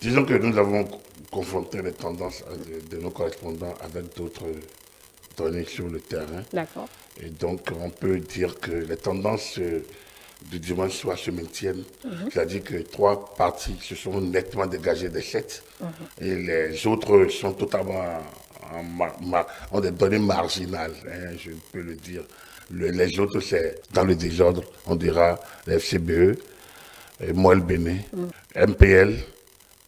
Disons que nous avons confronté les tendances de nos correspondants avec d'autres données sur le terrain. D'accord. Et donc, on peut dire que les tendances du dimanche soir se maintiennent. C'est-à-dire que 3 partis se sont nettement dégagés des 7. Et les autres sont totalement ont des données marginales, hein, je peux le dire. Les autres, c'est dans le désordre, on dira le FCBE, Moël Béné, MPL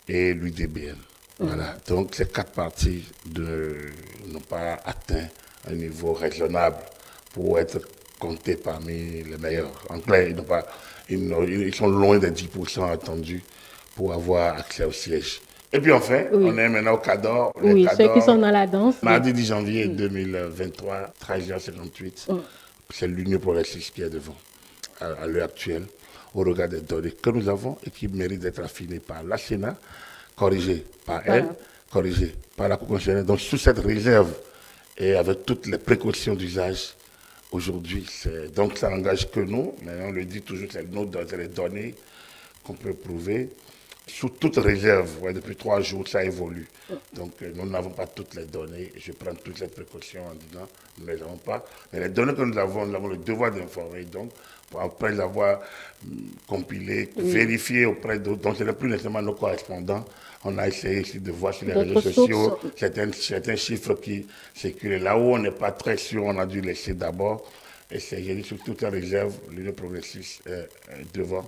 et l'UDBN. Voilà. Donc, ces 4 partis n'ont pas atteint un niveau raisonnable pour être comptés parmi les meilleurs. En clair, ils sont loin des 10% attendus pour avoir accès au siège. Et puis enfin, on est maintenant au CADOR. Oui, ceux qui sont dans la danse. Mardi 10 janvier 2023, 13h58, c'est l'Union progressiste qui est devant à l'heure actuelle, au regard des données que nous avons et qui méritent d'être affinées par la Sénat, corrigées par elle, corrigées par la Cour constitutionnelle. Donc sous cette réserve et avec toutes les précautions d'usage, aujourd'hui, donc ça n'engage que nous, mais on le dit toujours, c'est les données qu'on peut prouver. Sous toute réserve, depuis 3 jours, ça évolue. Donc, nous n'avons pas toutes les données. Je prends toutes les précautions en disant nous ne les avons pas. Mais les données que nous avons le devoir d'informer. Donc, après les avoir compilées, vérifiées auprès d'autres, donc ce n'est plus nécessairement nos correspondants. On a essayé ici de voir sur les réseaux sociaux certains chiffres qui circulent. Là où on n'est pas très sûr, on a dû laisser d'abord essayer sur toute la réserve, l'Union progressiste est devant.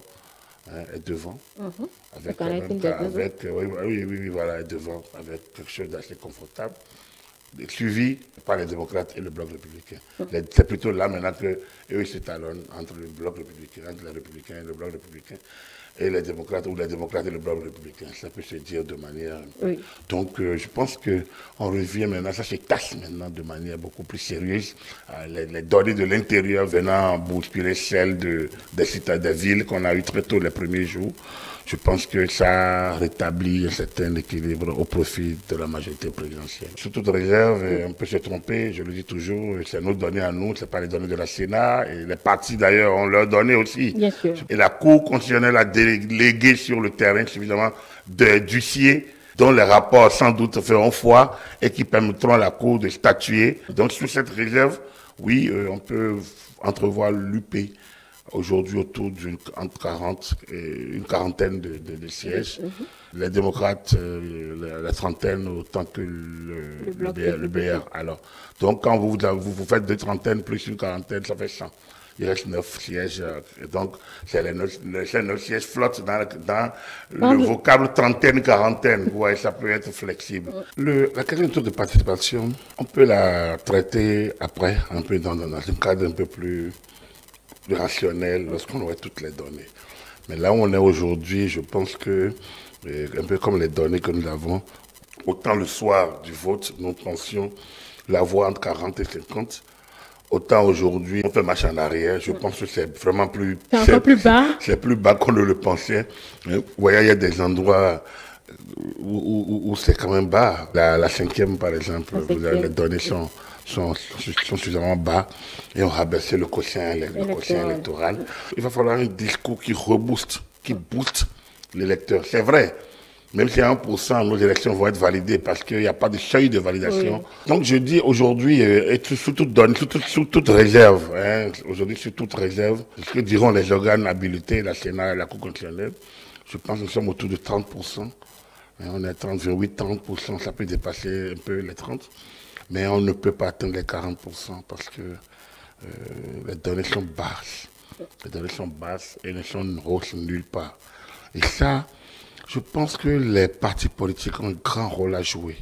Est devant, voilà, est devant, avec quelque chose d'assez confortable, suivi par les démocrates et le bloc républicain. C'est plutôt là maintenant qu'eux ils s'étalonnent entre le bloc républicain, entre les républicains et le bloc républicain, et les démocrates, ou les démocrates et le bloc républicain. Ça peut se dire de manière... Donc je pense qu'on revient maintenant, ça se tasse maintenant de manière beaucoup plus sérieuse. Les données de l'intérieur venant bousculer celles des cités, des villes qu'on a eu très tôt les premiers jours. Je pense que ça rétablit un certain équilibre au profit de la majorité présidentielle. Sous toute réserve, on peut se tromper, je le dis toujours, c'est nos données à nous, ce n'est pas les données de la Sénat, et les partis d'ailleurs ont leurs données aussi. Bien sûr. Et la Cour constitutionnelle a délégué sur le terrain suffisamment d'huissiers dont les rapports sans doute feront foi et qui permettront à la Cour de statuer. Donc sous cette réserve, oui, on peut entrevoir l'UP aujourd'hui autour entre 40 et une quarantaine de sièges. Les démocrates, la trentaine autant que le BR. Alors, donc quand vous faites 2 trentaines plus une quarantaine, ça fait 100. Il reste 9 sièges. Donc, ces 9 sièges flottent dans le vocable trentaine, quarantaine. Ouais, ça peut être flexible. La question du taux de participation, on peut la traiter après, un peu dans un cadre un peu plus rationnel, lorsqu'on aurait toutes les données. Mais là où on est aujourd'hui, je pense que, un peu comme les données que nous avons, autant le soir du vote, nous pensions l'avoir entre 40 et 50. Autant aujourd'hui, on fait marche en arrière. Je pense que c'est vraiment plus... C'est encore plus bas. C'est plus bas qu'on ne le pensait. Vous voyez, il y a des endroits où c'est quand même bas. La 5e, par exemple, les données sont suffisamment bas et on rabaissé le quotient électoral. Il va falloir un discours qui rebooste, qui booste l'électeur. C'est vrai. Même si à 1%, nos élections vont être validées parce qu'il n'y a pas de seuil de validation. Donc je dis aujourd'hui, sous toute réserve, aujourd'hui sous toute réserve, ce que diront les organes habilités, la Sénat et la Cour constitutionnelle, je pense que nous sommes autour de 30%. On est à 30%, ça peut dépasser un peu les 30%. Mais on ne peut pas atteindre les 40% parce que les données sont basses. Les données sont basses et ne sont en hausse nulle part. Et ça, je pense que les partis politiques ont un grand rôle à jouer.